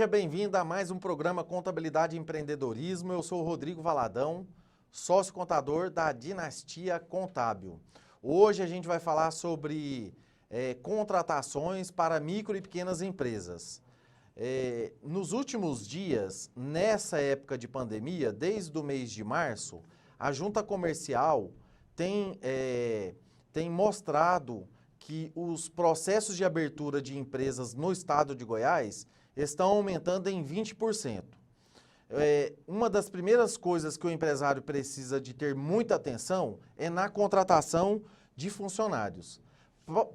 Seja bem-vindo a mais um programa Contabilidade e Empreendedorismo. Eu sou o Rodrigo Valadão, sócio contador da Dinastia Contábil. Hoje a gente vai falar sobre contratações para micro e pequenas empresas. Nos últimos dias, nessa época de pandemia, desde o mês de março, a Junta Comercial tem mostrado que os processos de abertura de empresas no estado de Goiás estão aumentando em 20%. Uma das primeiras coisas que o empresário precisa de ter muita atenção é na contratação de funcionários.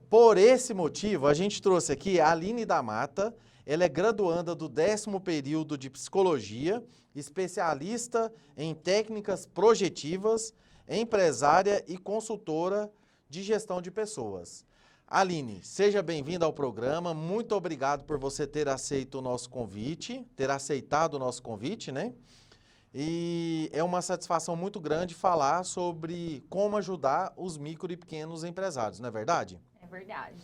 Por esse motivo, a gente trouxe aqui a Aline da Mata. Ela é graduanda do 10º período de Psicologia, especialista em técnicas projetivas, empresária e consultora de gestão de pessoas. Aline, seja bem-vinda ao programa. Muito obrigado por você ter aceito o nosso convite, ter aceitado o nosso convite, né? E é uma satisfação muito grande falar sobre como ajudar os micro e pequenos empresários, não é verdade? É verdade.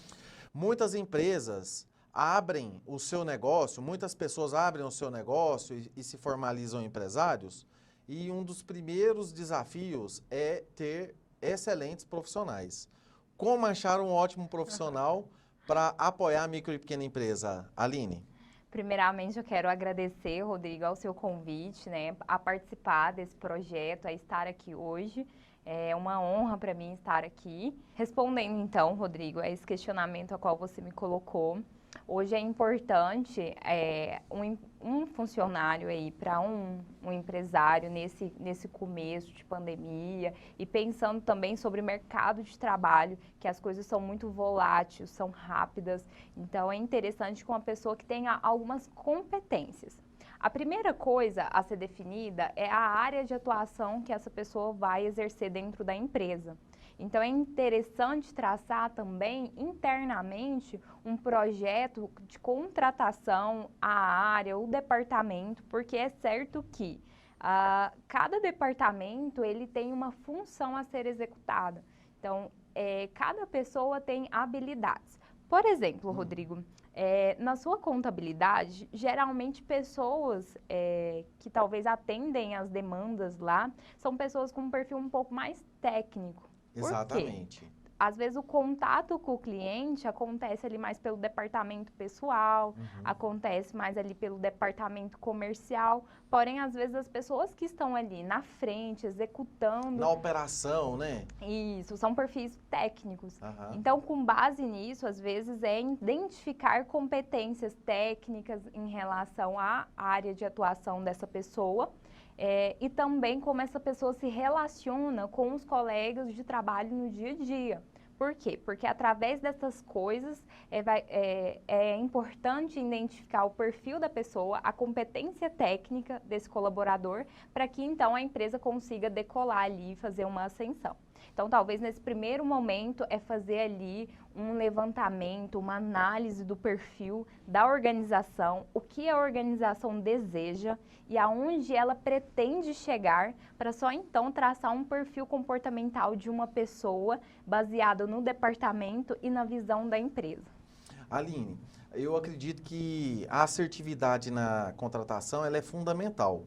Muitas empresas abrem o seu negócio, muitas pessoas abrem o seu negócio e se formalizam empresários, e um dos primeiros desafios é ter excelentes profissionais. Como achar um ótimo profissional para apoiar a micro e pequena empresa, Aline? Primeiramente, eu quero agradecer, Rodrigo, ao seu convite, né, a participar desse projeto, a estar aqui hoje. É uma honra para mim estar aqui. Respondendo, então, Rodrigo, a esse questionamento a qual você me colocou, hoje é importante um funcionário aí para um empresário nesse começo de pandemia e pensando também sobre o mercado de trabalho, que as coisas são muito voláteis, são rápidas. Então, é interessante com uma pessoa que tenha algumas competências. A primeira coisa a ser definida é a área de atuação que essa pessoa vai exercer dentro da empresa. Então, é interessante traçar também internamente um projeto de contratação à área, o departamento, porque é certo que cada departamento ele tem uma função a ser executada. Então, cada pessoa tem habilidades. Por exemplo, Rodrigo, na sua contabilidade, geralmente pessoas que talvez atendem as demandas lá são pessoas com um perfil um pouco mais técnico. Exatamente. Por quê? Às vezes o contato com o cliente acontece ali mais pelo departamento pessoal, acontece mais ali pelo departamento comercial, porém às vezes as pessoas que estão ali na frente, executando... Na operação, né? Isso, são perfis técnicos. Então, com base nisso, às vezes é identificar competências técnicas em relação à área de atuação dessa pessoa, e também como essa pessoa se relaciona com os colegas de trabalho no dia a dia. Por quê? Porque através dessas coisas é importante identificar o perfil da pessoa, a competência técnica desse colaborador, para que então a empresa consiga decolar ali e fazer uma ascensão. Então, talvez nesse primeiro momento é fazer ali um levantamento, uma análise do perfil da organização, o que a organização deseja e aonde ela pretende chegar, para só então traçar um perfil comportamental de uma pessoa baseado no departamento e na visão da empresa. Aline, eu acredito que a assertividade na contratação ela é fundamental.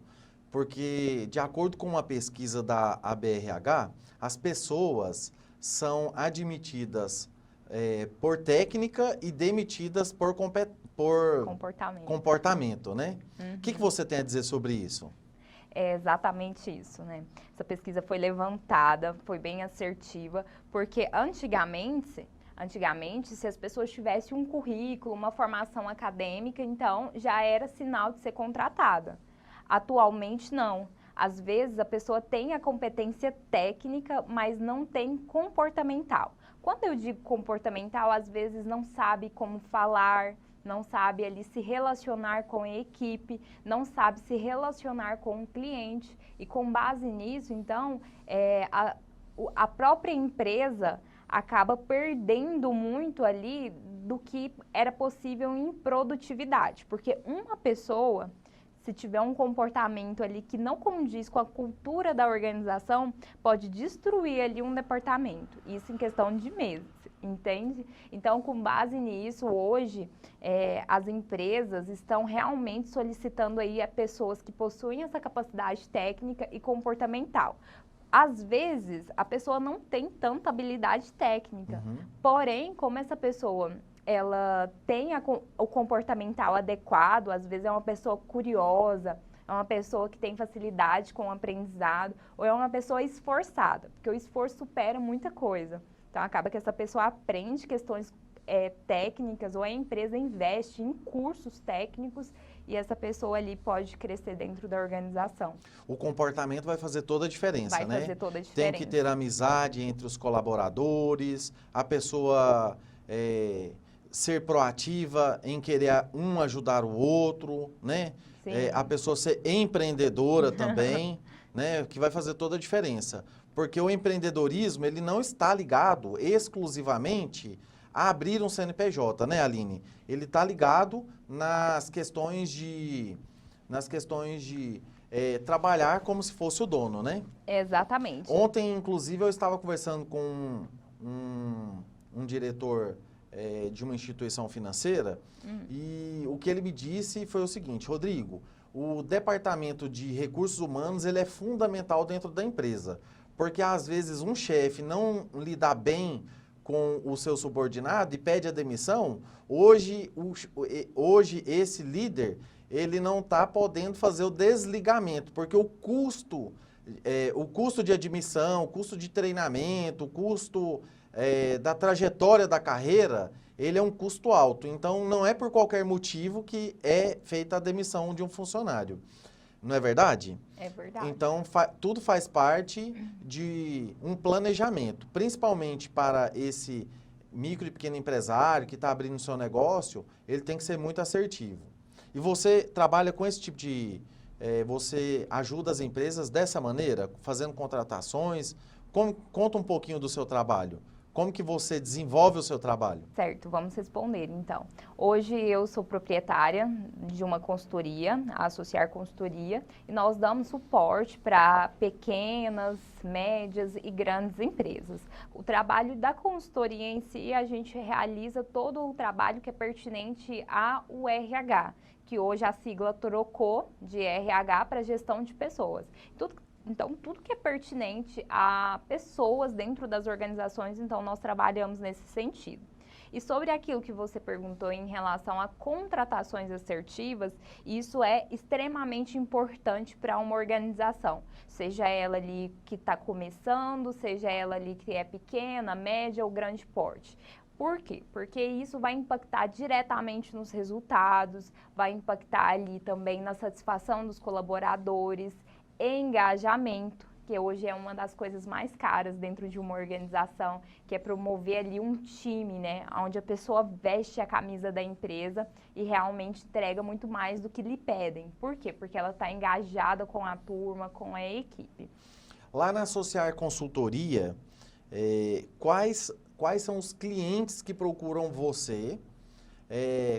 Porque, de acordo com uma pesquisa da ABRH, as pessoas são admitidas por técnica e demitidas por comportamento, né? O que você tem a dizer sobre isso? É exatamente isso, né? Essa pesquisa foi levantada, foi bem assertiva, porque antigamente, se as pessoas tivessem um currículo, uma formação acadêmica, então já era sinal de ser contratada. Atualmente, não. Às vezes, a pessoa tem a competência técnica, mas não tem comportamental. Quando eu digo comportamental, às vezes não sabe como falar, não sabe ali se relacionar com a equipe, não sabe se relacionar com o cliente. E com base nisso, então, a própria empresa acaba perdendo muito ali do que era possível em produtividade. Porque uma pessoa... se tiver um comportamento ali que não condiz com a cultura da organização, pode destruir ali um departamento. Isso em questão de meses, entende? Então, com base nisso, hoje, as empresas estão realmente solicitando aí a pessoas que possuem essa capacidade técnica e comportamental. Às vezes, a pessoa não tem tanta habilidade técnica, porém, como essa pessoa ela tem o comportamental adequado, às vezes é uma pessoa curiosa, é uma pessoa que tem facilidade com o aprendizado, ou é uma pessoa esforçada, porque o esforço supera muita coisa. Então, acaba que essa pessoa aprende questões técnicas, ou a empresa investe em cursos técnicos, e essa pessoa ali pode crescer dentro da organização. O comportamento vai fazer toda a diferença, né? Vai fazer toda a diferença. Tem que ter amizade entre os colaboradores, a pessoa ser proativa em querer um ajudar o outro, né? A pessoa ser empreendedora também, né? Que vai fazer toda a diferença. Porque o empreendedorismo, ele não está ligado exclusivamente a abrir um CNPJ, né, Aline? Ele está ligado nas questões de trabalhar como se fosse o dono, né? Exatamente. Ontem, inclusive, eu estava conversando com um diretor de uma instituição financeira e o que ele me disse foi o seguinte: Rodrigo, o departamento de recursos humanos ele é fundamental dentro da empresa, porque às vezes um chefe não lida bem com o seu subordinado e pede a demissão. Hoje esse líder ele não está podendo fazer o desligamento, porque o custo de admissão, o custo de treinamento, o custo da trajetória da carreira, ele é um custo alto. Então, não é por qualquer motivo que é feita a demissão de um funcionário. Não é verdade? É verdade. Então, tudo faz parte de um planejamento, principalmente para esse micro e pequeno empresário que está abrindo seu negócio, ele tem que ser muito assertivo. E você trabalha com esse tipo de... você ajuda as empresas dessa maneira, fazendo contratações? Conta um pouquinho do seu trabalho. Como que você desenvolve o seu trabalho? Certo, vamos responder então. Hoje eu sou proprietária de uma consultoria, a Associar Consultoria, e nós damos suporte para pequenas, médias e grandes empresas. O trabalho da consultoria em si, a gente realiza todo o trabalho que é pertinente ao RH, que hoje a sigla trocou de RH para gestão de pessoas. Então, tudo que é pertinente a pessoas dentro das organizações, então nós trabalhamos nesse sentido. E sobre aquilo que você perguntou em relação a contratações assertivas, isso é extremamente importante para uma organização. Seja ela ali que está começando, seja ela ali que é pequena, média ou grande porte. Por quê? Porque isso vai impactar diretamente nos resultados, vai impactar ali também na satisfação dos colaboradores, engajamento, que hoje é uma das coisas mais caras dentro de uma organização, que é promover ali um time, né, onde a pessoa veste a camisa da empresa e realmente entrega muito mais do que lhe pedem. Por quê? Porque ela está engajada com a turma, com a equipe. Lá na Associar Consultoria, quais são os clientes que procuram você?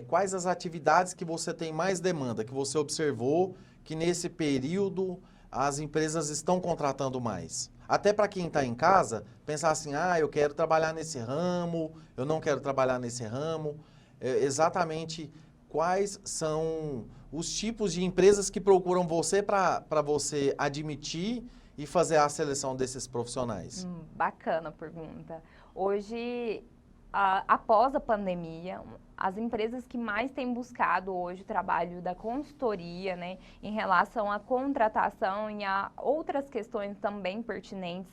Quais as atividades que você tem mais demanda, que você observou que nesse período as empresas estão contratando mais? Até para quem está em casa, pensar assim, eu quero trabalhar nesse ramo, eu não quero trabalhar nesse ramo. Exatamente quais são os tipos de empresas que procuram você para você admitir e fazer a seleção desses profissionais? Bacana a pergunta. Hoje, após a pandemia, as empresas que mais têm buscado hoje o trabalho da consultoria, né, em relação à contratação e a outras questões também pertinentes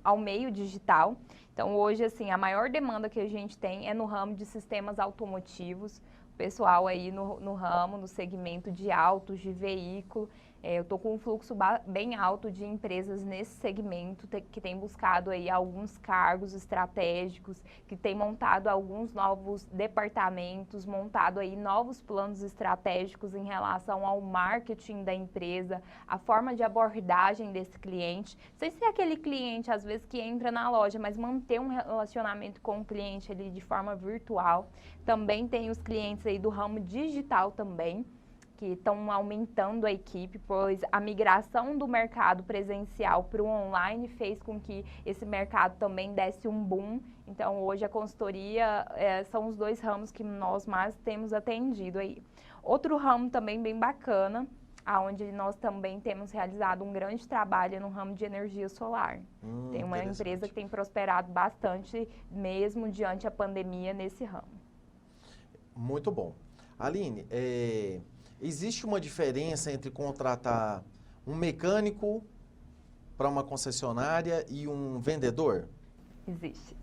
ao meio digital. Então, hoje, assim, a maior demanda que a gente tem é no ramo de sistemas automotivos, o pessoal aí no ramo, no segmento de autos, de veículo. Eu estou com um fluxo bem alto de empresas nesse segmento que tem buscado aí alguns cargos estratégicos, que tem montado alguns novos departamentos, montado aí novos planos estratégicos em relação ao marketing da empresa, a forma de abordagem desse cliente, sem ser aquele cliente às vezes que entra na loja, mas manter um relacionamento com o cliente ali de forma virtual. Também tem os clientes aí do ramo digital também. que estão aumentando a equipe, pois a migração do mercado presencial para o online fez com que esse mercado também desse um boom. Então, hoje a consultoria são os 2 ramos que nós mais temos atendido aí. Outro ramo também bem bacana, onde nós também temos realizado um grande trabalho no ramo de energia solar. Tem uma empresa que tem prosperado bastante, mesmo diante a pandemia, nesse ramo. Muito bom. Aline, existe uma diferença entre contratar um mecânico para uma concessionária e um vendedor? Existe.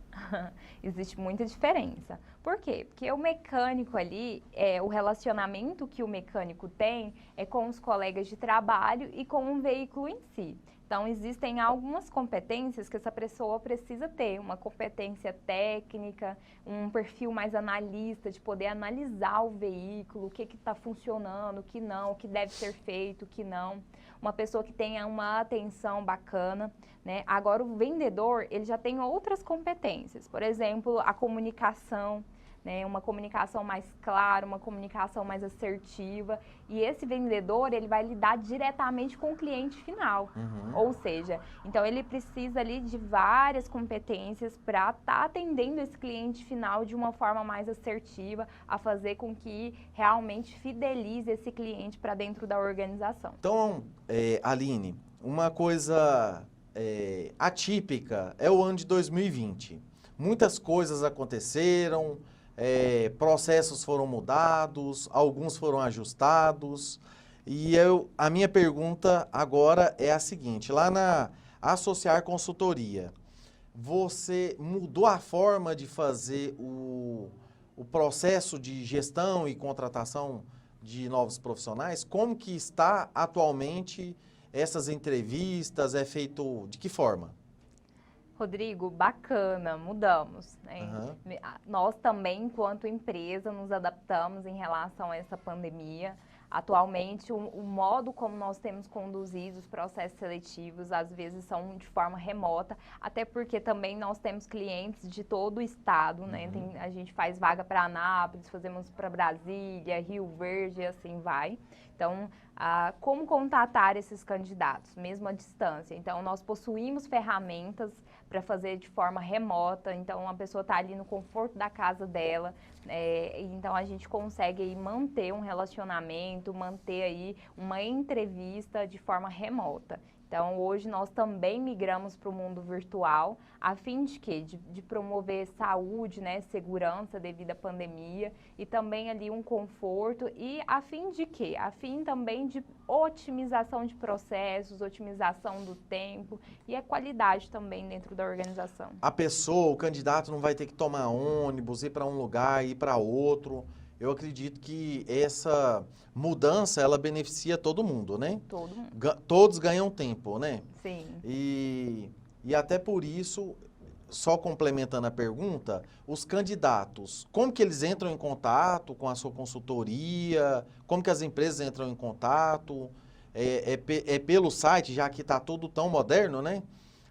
Existe muita diferença. Por quê? Porque o mecânico ali, o relacionamento que o mecânico tem é com os colegas de trabalho e com o veículo em si. Então, existem algumas competências que essa pessoa precisa ter, uma competência técnica, um perfil mais analista, de poder analisar o veículo, o que está funcionando, o que não, o que deve ser feito, o que não. Uma pessoa que tenha uma atenção bacana, né? Agora, o vendedor, ele já tem outras competências, por exemplo, a comunicação, né, uma comunicação mais clara, uma comunicação mais assertiva, e esse vendedor, ele vai lidar diretamente com o cliente final, ou seja, então ele precisa ali de várias competências para estar atendendo esse cliente final de uma forma mais assertiva, a fazer com que realmente fidelize esse cliente para dentro da organização. Então, Aline, uma coisa atípica é o ano de 2020. Muitas coisas aconteceram, processos foram mudados, alguns foram ajustados. E a minha pergunta agora é a seguinte: lá na Associar Consultoria, você mudou a forma de fazer o processo de gestão e contratação de novos profissionais? Como que está atualmente essas entrevistas? É feito de que forma? Rodrigo, bacana, mudamos, né? Nós também, enquanto empresa, nos adaptamos em relação a essa pandemia. Atualmente, o modo como nós temos conduzido os processos seletivos, às vezes, são de forma remota, até porque também nós temos clientes de todo o estado, né? A gente faz vaga para Anápolis, fazemos para Brasília, Rio Verde, e assim vai. Então, como contatar esses candidatos, mesmo à distância? Então, nós possuímos ferramentas para fazer de forma remota, então a pessoa está ali no conforto da casa dela, então a gente consegue aí manter um relacionamento, manter aí uma entrevista de forma remota. Então, hoje nós também migramos para o mundo virtual, a fim de quê? De promover saúde, né, segurança devido à pandemia e também ali um conforto e a fim de quê? A fim também de otimização de processos, otimização do tempo e a qualidade também dentro da organização. A pessoa, o candidato não vai ter que tomar ônibus, ir para um lugar, ir para outro. Eu acredito que essa mudança, ela beneficia todo mundo, né? Todo mundo. Todos ganham tempo, né? Sim. E até por isso, só complementando a pergunta, os candidatos, como que eles entram em contato com a sua consultoria? Como que as empresas entram em contato? É pelo site, já que está tudo tão moderno, né?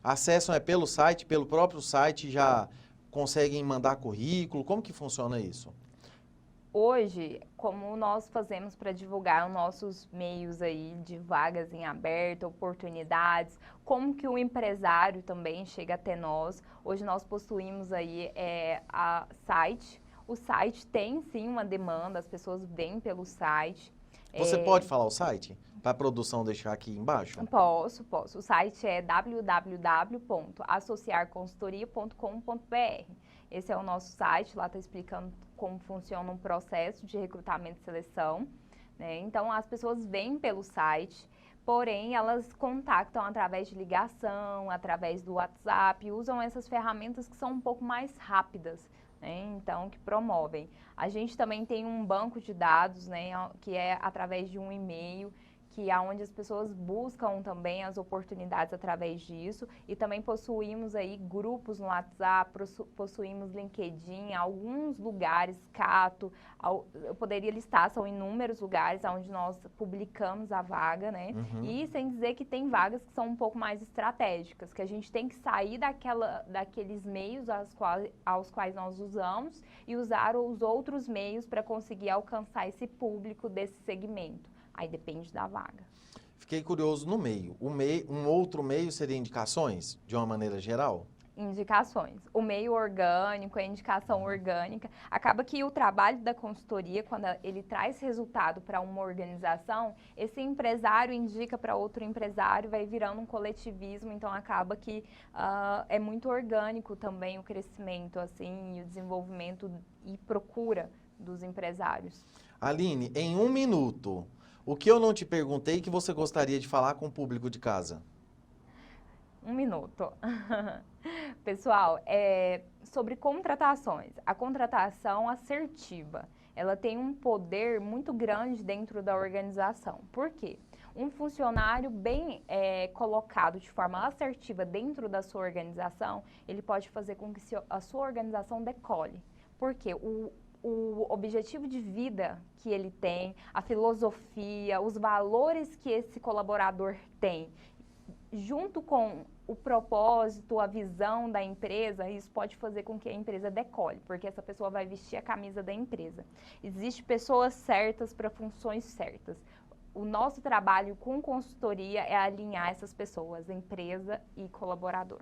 Acessam pelo site, pelo próprio site, já conseguem mandar currículo? Como que funciona isso? Hoje, como nós fazemos para divulgar os nossos meios aí de vagas em aberto, oportunidades, como que o empresário também chega até nós? Hoje nós possuímos aí a site. O site tem sim uma demanda, as pessoas vêm pelo site. Você pode falar o site? Para a produção deixar aqui embaixo? Posso. O site é www.associarconsultoria.com.br. Esse é o nosso site, lá está explicando como funciona um processo de recrutamento e seleção, né? Então, as pessoas vêm pelo site, porém, elas contactam através de ligação, através do WhatsApp, usam essas ferramentas que são um pouco mais rápidas, né? Então, que promovem. A gente também tem um banco de dados, né, que é através de um e-mail, que é onde as pessoas buscam também as oportunidades através disso, e também possuímos aí grupos no WhatsApp, possuímos LinkedIn, alguns lugares, Cato, eu poderia listar, são inúmeros lugares onde nós publicamos a vaga, né? E sem dizer que tem vagas que são um pouco mais estratégicas, que a gente tem que sair daqueles meios aos quais nós usamos e usar os outros meios para conseguir alcançar esse público desse segmento. Aí depende da vaga. Fiquei curioso no meio. Um outro meio seria indicações, de uma maneira geral? Indicações. O meio orgânico, a indicação orgânica. Acaba que o trabalho da consultoria, quando ele traz resultado para uma organização, esse empresário indica para outro empresário, vai virando um coletivismo, então acaba que é muito orgânico também o crescimento, assim, e o desenvolvimento e procura dos empresários. Aline, em 1 minuto, o que eu não te perguntei que você gostaria de falar com o público de casa? 1 minuto. Pessoal, sobre contratações. A contratação assertiva, ela tem um poder muito grande dentro da organização. Por quê? Um funcionário bem colocado de forma assertiva dentro da sua organização, ele pode fazer com que a sua organização decole. Por quê? O objetivo de vida que ele tem, a filosofia, os valores que esse colaborador tem, junto com o propósito, a visão da empresa, isso pode fazer com que a empresa decole, porque essa pessoa vai vestir a camisa da empresa. Existem pessoas certas para funções certas. O nosso trabalho com consultoria é alinhar essas pessoas, empresa e colaborador.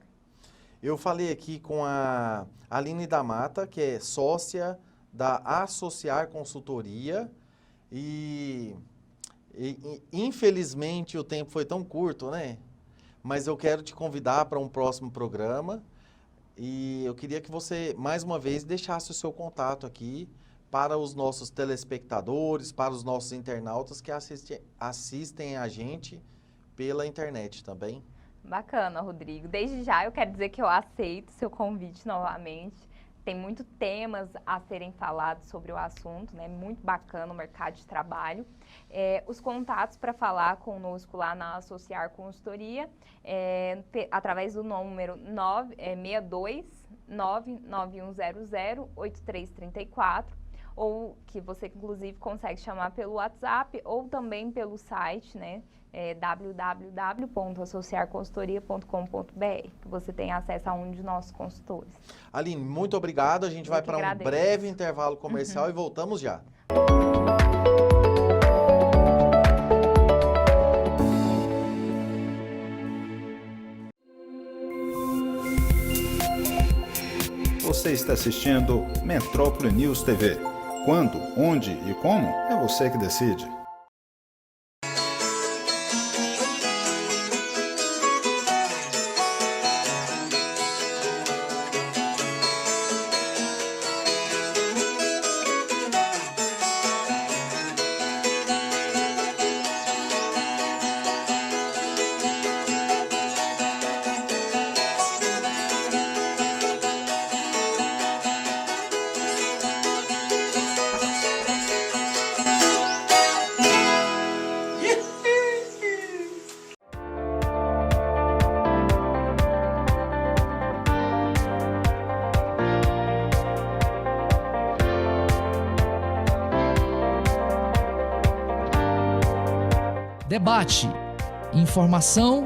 Eu falei aqui com a Aline da Mata, que é sócia da Associar Consultoria e infelizmente o tempo foi tão curto, né? Mas eu quero te convidar para um próximo programa e eu queria que você, mais uma vez, deixasse o seu contato aqui para os nossos telespectadores, para os nossos internautas que assistem a gente pela internet também. Bacana, Rodrigo. Desde já eu quero dizer que eu aceito seu convite novamente. Tem muitos temas a serem falados sobre o assunto, né? Muito bacana o mercado de trabalho. Os contatos para falar conosco lá na Associar Consultoria, através do número 62 99100 8334, ou que você inclusive consegue chamar pelo WhatsApp ou também pelo site, né? www.associarconsultoria.com.br, que você tem acesso a um de nossos consultores. Aline, muito obrigado. A gente vai para um breve intervalo comercial e voltamos já. Você está assistindo Metrópole News TV. Quando, onde e como, é você que decide. Debate, informação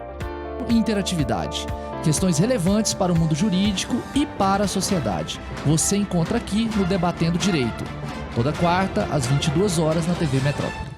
e interatividade. Questões relevantes para o mundo jurídico e para a sociedade. Você encontra aqui no Debatendo Direito. Toda quarta, às 22 horas na TV Metrópole.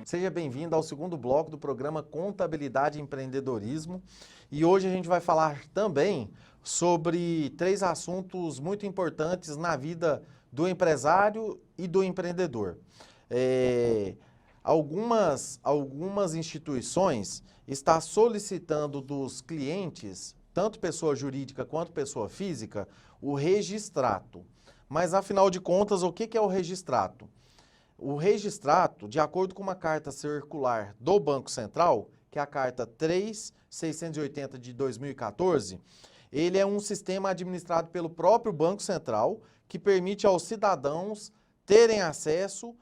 Seja bem-vindo ao segundo bloco do programa Contabilidade e Empreendedorismo. E hoje a gente vai falar também sobre 3 assuntos muito importantes na vida do empresário e do empreendedor. Algumas instituições estão solicitando dos clientes, tanto pessoa jurídica quanto pessoa física, o registrato. Mas, afinal de contas, o que é o registrato? O Registrato, de acordo com uma carta circular do Banco Central, que é a carta 3680 de 2014, ele é um sistema administrado pelo próprio Banco Central que permite aos cidadãos terem acesso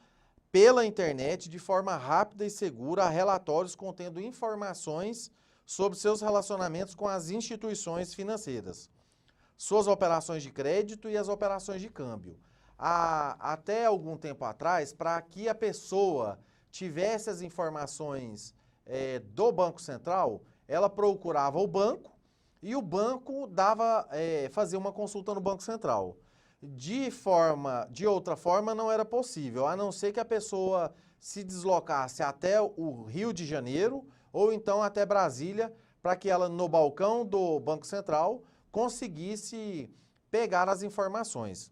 pela internet de forma rápida e segura a relatórios contendo informações sobre seus relacionamentos com as instituições financeiras, suas operações de crédito e as operações de câmbio. Até algum tempo atrás, para que a pessoa tivesse as informações do Banco Central, ela procurava o banco e o banco fazia uma consulta no Banco Central. De outra forma, não era possível, a não ser que a pessoa se deslocasse até o Rio de Janeiro ou então até Brasília, para que ela, no balcão do Banco Central, conseguisse pegar as informações.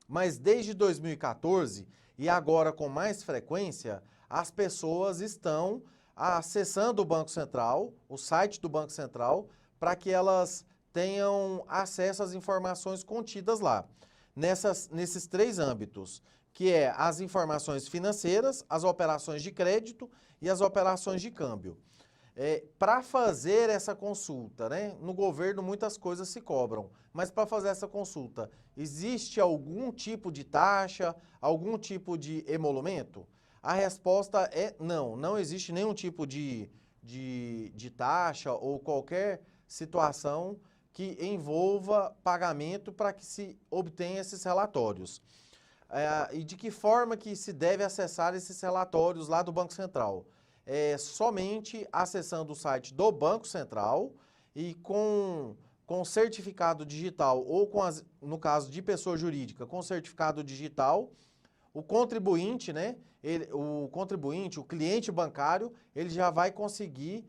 Mas desde 2014, e agora com mais frequência, as pessoas estão acessando o Banco Central, o site do Banco Central, para que elas tenham acesso às informações contidas lá. Nesses três âmbitos, que é as informações financeiras, as operações de crédito e as operações de câmbio. Para fazer essa consulta, né, no governo muitas coisas se cobram, mas para fazer essa consulta, existe algum tipo de taxa, algum tipo de emolumento? A resposta é não, não existe nenhum tipo de taxa ou qualquer situação que envolva pagamento para que se obtenha esses relatórios. E de que forma que se deve acessar esses relatórios lá do Banco Central? Somente acessando o site do Banco Central e com certificado digital ou no caso de pessoa jurídica, com certificado digital, o contribuinte, né, o cliente bancário, ele já vai conseguir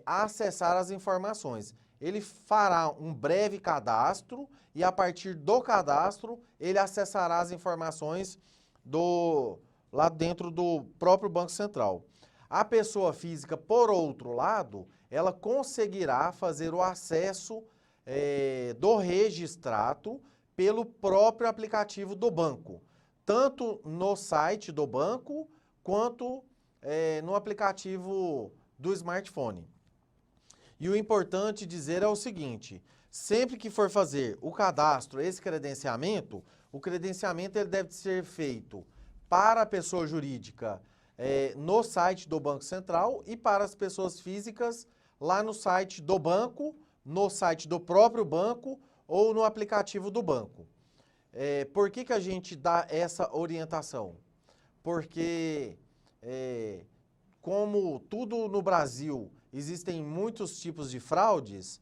acessar as informações. Ele fará um breve cadastro e a partir do cadastro ele acessará as informações lá dentro do próprio Banco Central. A pessoa física, por outro lado, ela conseguirá fazer o acesso do Registrato pelo próprio aplicativo do banco, tanto no site do banco quanto no aplicativo do smartphone. E o importante dizer é o seguinte, sempre que for fazer o cadastro, esse credenciamento, o credenciamento ele deve ser feito para a pessoa jurídica no site do Banco Central e para as pessoas físicas lá no site do banco, no site do próprio banco ou no aplicativo do banco. Por que a gente dá essa orientação? Porque, como tudo no Brasil existem muitos tipos de fraudes,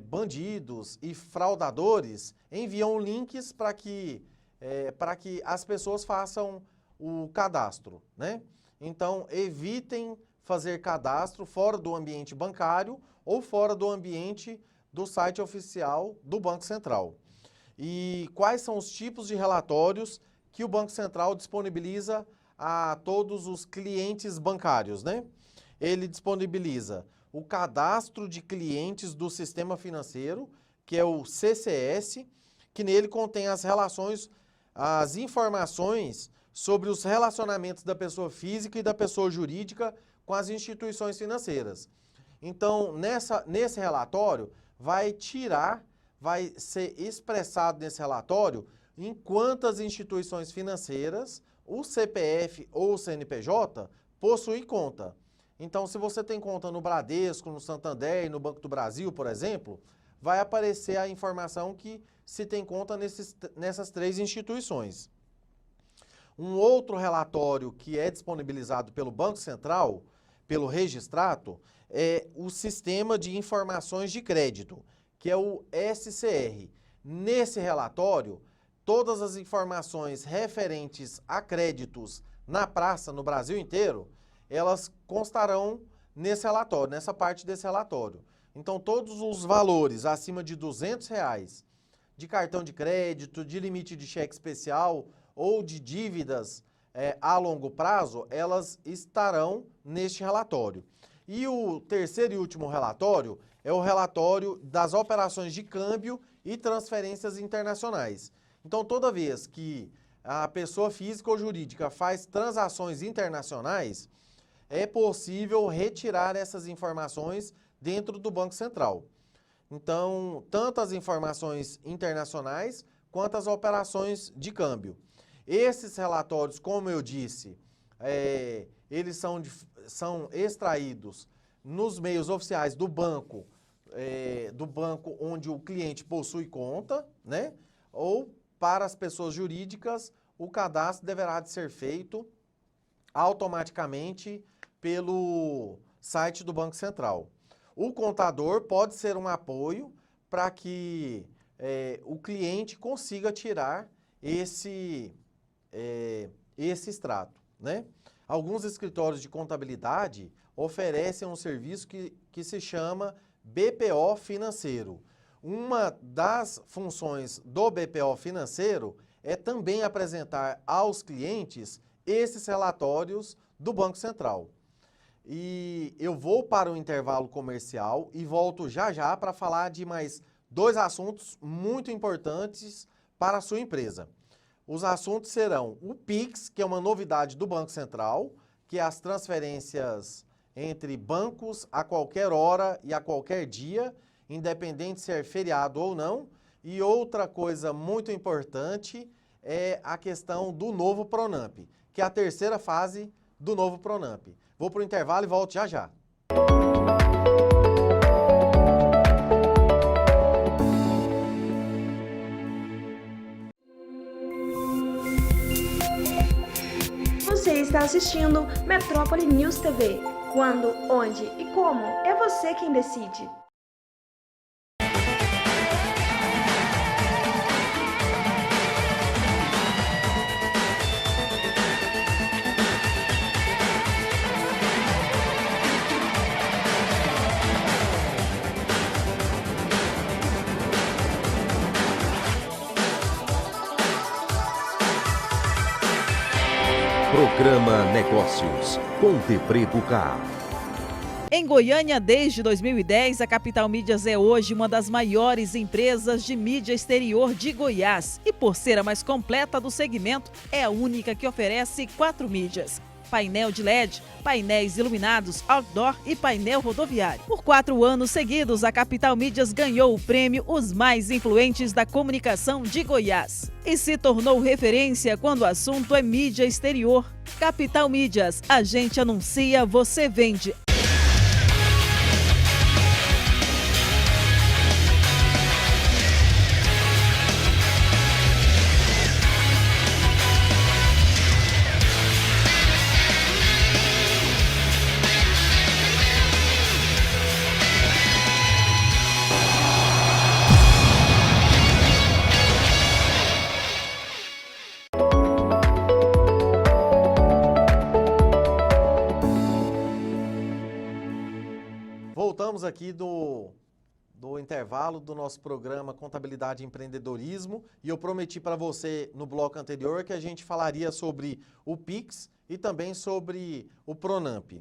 bandidos e fraudadores enviam links para que as pessoas façam o cadastro, né? Então, evitem fazer cadastro fora do ambiente bancário ou fora do ambiente do site oficial do Banco Central. E quais são os tipos de relatórios que o Banco Central disponibiliza a todos os clientes bancários, né? Ele disponibiliza o cadastro de clientes do sistema financeiro, que é o CCS, que nele contém as informações sobre os relacionamentos da pessoa física e da pessoa jurídica com as instituições financeiras. Então, nesse relatório, vai ser expressado nesse relatório em quantas instituições financeiras o CPF ou o CNPJ possuem conta. Então, se você tem conta no Bradesco, no Santander e no Banco do Brasil, por exemplo, vai aparecer a informação que se tem conta nessas três instituições. Um outro relatório que é disponibilizado pelo Banco Central, pelo Registrato, é o Sistema de Informações de Crédito, que é o SCR. Nesse relatório, todas as informações referentes a créditos na praça, no Brasil inteiro, elas constarão nesse relatório, nessa parte desse relatório. Então, todos os valores acima de R$200 de cartão de crédito, de limite de cheque especial ou de dívidas a longo prazo, elas estarão neste relatório. E o terceiro e último relatório é o relatório das operações de câmbio e transferências internacionais. Então, toda vez que a pessoa física ou jurídica faz transações internacionais, é possível retirar essas informações dentro do Banco Central. Então, tanto as informações internacionais quanto as operações de câmbio. Esses relatórios, como eu disse, eles são extraídos nos meios oficiais do banco onde o cliente possui conta, né? Ou para as pessoas jurídicas, o cadastro deverá de ser feito automaticamente pelo site do Banco Central. O contador pode ser um apoio para que o cliente consiga tirar esse extrato, né? Alguns escritórios de contabilidade oferecem um serviço que se chama BPO Financeiro. Uma das funções do BPO Financeiro é também apresentar aos clientes esses relatórios do Banco Central. E eu vou para o intervalo comercial e volto já já para falar de mais 2 assuntos muito importantes para a sua empresa. Os assuntos serão o Pix, que é uma novidade do Banco Central, que é as transferências entre bancos a qualquer hora e a qualquer dia, independente se é feriado ou não. E outra coisa muito importante é a questão do novo Pronamp, que é a terceira fase do novo Pronamp. Vou para o intervalo e volto já já. Você está assistindo Metrópole News TV. Quando, onde e como, é você quem decide. Programa Negócios, com Debré Bucar. Em Goiânia, desde 2010, a Capital Mídias é hoje uma das maiores empresas de mídia exterior de Goiás. E por ser a mais completa do segmento, é a única que oferece 4 mídias: painel de LED, painéis iluminados, outdoor e painel rodoviário. Por 4 anos seguidos, a Capital Mídias ganhou o prêmio Os Mais Influentes da Comunicação de Goiás e se tornou referência quando o assunto é mídia exterior. Capital Mídias, a gente anuncia, você vende. Voltamos aqui do intervalo do nosso programa Contabilidade e Empreendedorismo e eu prometi para você no bloco anterior que a gente falaria sobre o Pix e também sobre o Pronamp.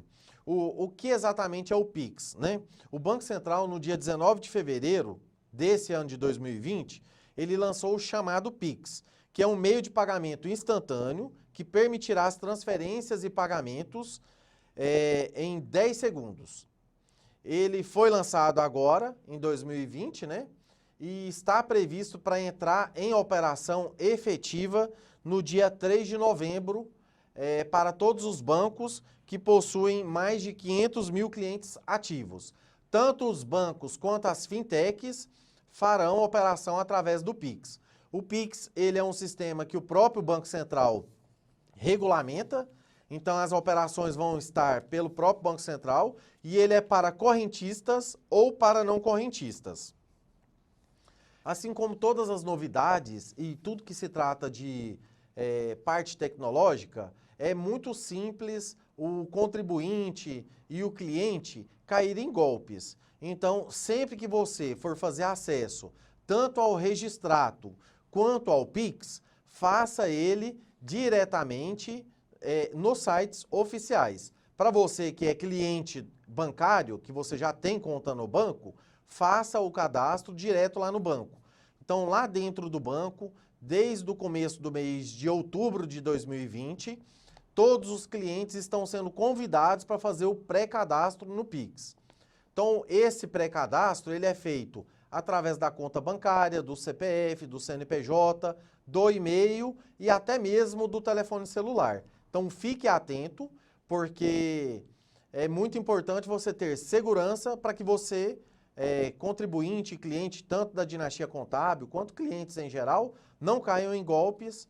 O que exatamente é o Pix, né? O Banco Central, no dia 19 de fevereiro desse ano de 2020, ele lançou o chamado Pix, que é um meio de pagamento instantâneo que permitirá as transferências e pagamentos em 10 segundos. Ele foi lançado agora, em 2020, né? E está previsto para entrar em operação efetiva no dia 3 de novembro para todos os bancos que possuem mais de 500 mil clientes ativos. Tanto os bancos quanto as fintechs farão operação através do Pix. O Pix, ele é um sistema que o próprio Banco Central regulamenta. Então, as operações vão estar pelo próprio Banco Central e ele é para correntistas ou para não correntistas. Assim como todas as novidades e tudo que se trata de parte tecnológica, é muito simples o contribuinte e o cliente caírem em golpes. Então, sempre que você for fazer acesso tanto ao registrato quanto ao Pix, faça ele diretamente nos sites oficiais. Para você que é cliente bancário, que você já tem conta no banco, faça o cadastro direto lá no banco. Então, lá dentro do banco, desde o começo do mês de outubro de 2020, todos os clientes estão sendo convidados para fazer o pré-cadastro no Pix. Então, esse pré-cadastro ele é feito através da conta bancária, do CPF, do CNPJ, do e-mail e até mesmo do telefone celular. Então, fique atento, porque é muito importante você ter segurança para que você, contribuinte, cliente, tanto da Dinastia Contábil quanto clientes em geral, não caiam em golpes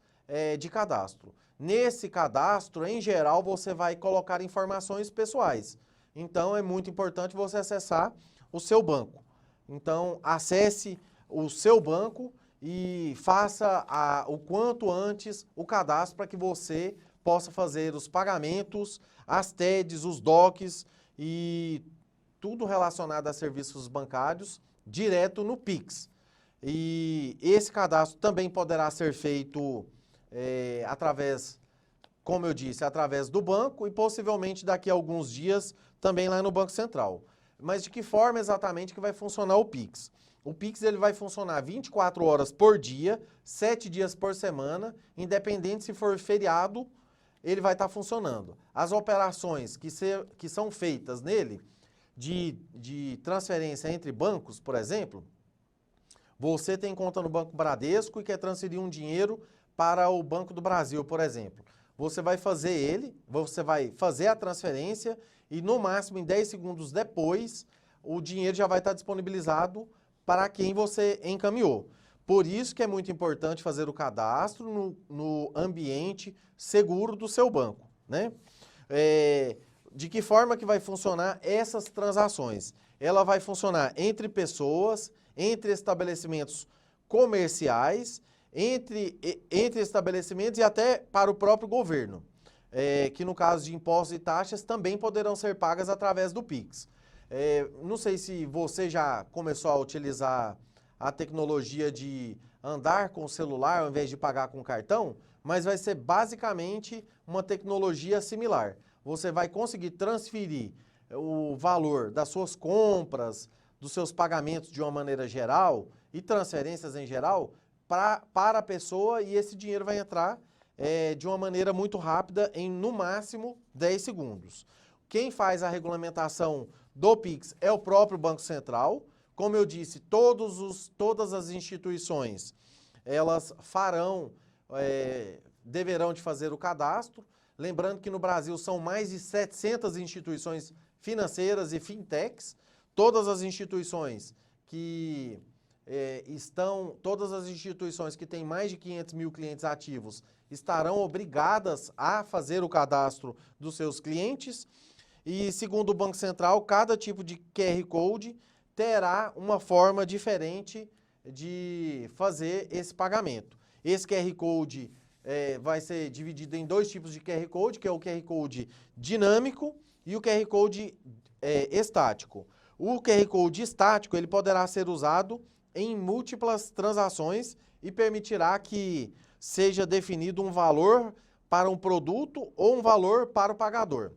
de cadastro. Nesse cadastro, em geral, você vai colocar informações pessoais. Então, é muito importante você acessar o seu banco. Então, acesse o seu banco e faça o quanto antes o cadastro para que você possa fazer os pagamentos, as TEDs, os DOCs e tudo relacionado a serviços bancários direto no Pix. E esse cadastro também poderá ser feito através, como eu disse, através do banco e possivelmente daqui a alguns dias também lá no Banco Central. Mas de que forma exatamente que vai funcionar o Pix? O Pix ele vai funcionar 24 horas por dia, 7 dias por semana, independente se for feriado, ele vai estar funcionando. As operações que são feitas nele, de transferência entre bancos, por exemplo, você tem conta no Banco Bradesco e quer transferir um dinheiro para o Banco do Brasil, por exemplo. Você vai fazer a transferência e no máximo em 10 segundos depois, o dinheiro já vai estar disponibilizado para quem você encaminhou. Por isso que é muito importante fazer o cadastro no ambiente seguro do seu banco, né? De que forma que vai funcionar essas transações? Ela vai funcionar entre pessoas, entre estabelecimentos comerciais, entre estabelecimentos e até para o próprio governo, que no caso de impostos e taxas também poderão ser pagas através do Pix. Não sei se você já começou a utilizar a tecnologia de andar com o celular ao invés de pagar com cartão, mas vai ser basicamente uma tecnologia similar. Você vai conseguir transferir o valor das suas compras, dos seus pagamentos de uma maneira geral e transferências em geral para a pessoa e esse dinheiro vai entrar de uma maneira muito rápida em no máximo 10 segundos. Quem faz a regulamentação do Pix é o próprio Banco Central. Como eu disse, todas as instituições, elas deverão de fazer o cadastro. Lembrando que no Brasil são mais de 700 instituições financeiras e fintechs. Todas as instituições que têm mais de 500 mil clientes ativos estarão obrigadas a fazer o cadastro dos seus clientes. E segundo o Banco Central, cada tipo de QR Code terá uma forma diferente de fazer esse pagamento. Esse QR Code vai ser dividido em dois tipos de QR Code, que é o QR Code dinâmico e o QR Code estático. O QR Code estático ele poderá ser usado em múltiplas transações e permitirá que seja definido um valor para um produto ou um valor para o pagador.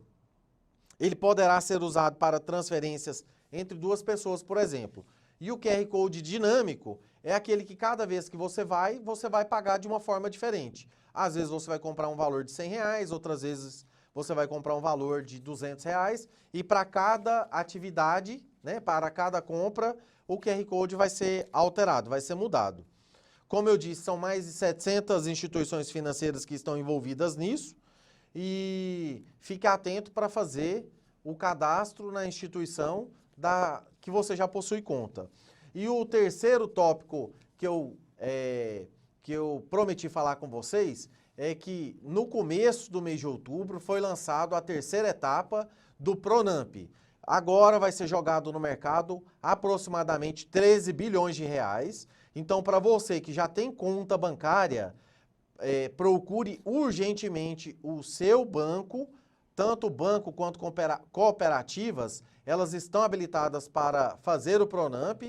Ele poderá ser usado para transferências entre duas pessoas, por exemplo. E o QR Code dinâmico é aquele que cada vez que você vai pagar de uma forma diferente. Às vezes você vai comprar um valor de R$100, outras vezes você vai comprar um valor de R$200 e para cada atividade, né, para cada compra, o QR Code vai ser alterado, vai ser mudado. Como eu disse, são mais de 700 instituições financeiras que estão envolvidas nisso e fique atento para fazer o cadastro na instituição que você já possui conta. E o terceiro tópico que eu prometi falar com vocês é que no começo do mês de outubro foi lançado a terceira etapa do Pronamp. Agora vai ser jogado no mercado aproximadamente 13 bilhões de reais. Então, para você que já tem conta bancária, procure urgentemente o seu banco, tanto o banco quanto cooperativas, elas estão habilitadas para fazer o Pronamp.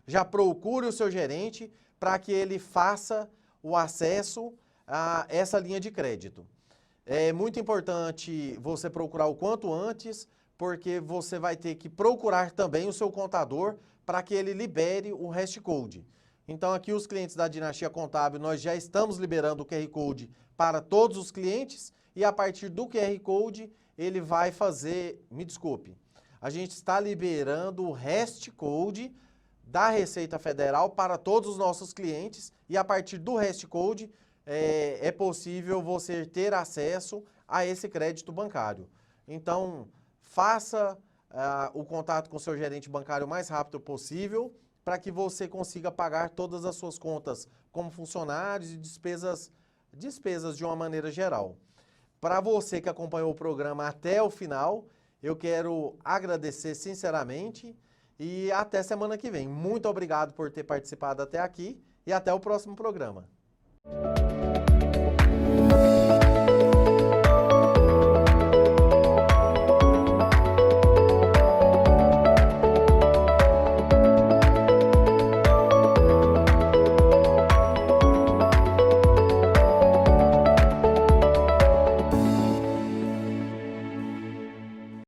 Já procure o seu gerente para que ele faça o acesso a essa linha de crédito. É muito importante você procurar o quanto antes, porque você vai ter que procurar também o seu contador para que ele libere o Rest Code. Então aqui os clientes da Dinastia Contábil, nós já estamos liberando o QR Code para todos os clientes e a partir do QR Code ele vai fazer, me desculpe, a gente está liberando o REST Code da Receita Federal para todos os nossos clientes e a partir do REST Code é possível você ter acesso a esse crédito bancário. Então, faça o contato com o seu gerente bancário o mais rápido possível para que você consiga pagar todas as suas contas como funcionários e despesas de uma maneira geral. Para você que acompanhou o programa até o final, eu quero agradecer sinceramente e até semana que vem. Muito obrigado por ter participado até aqui e até o próximo programa.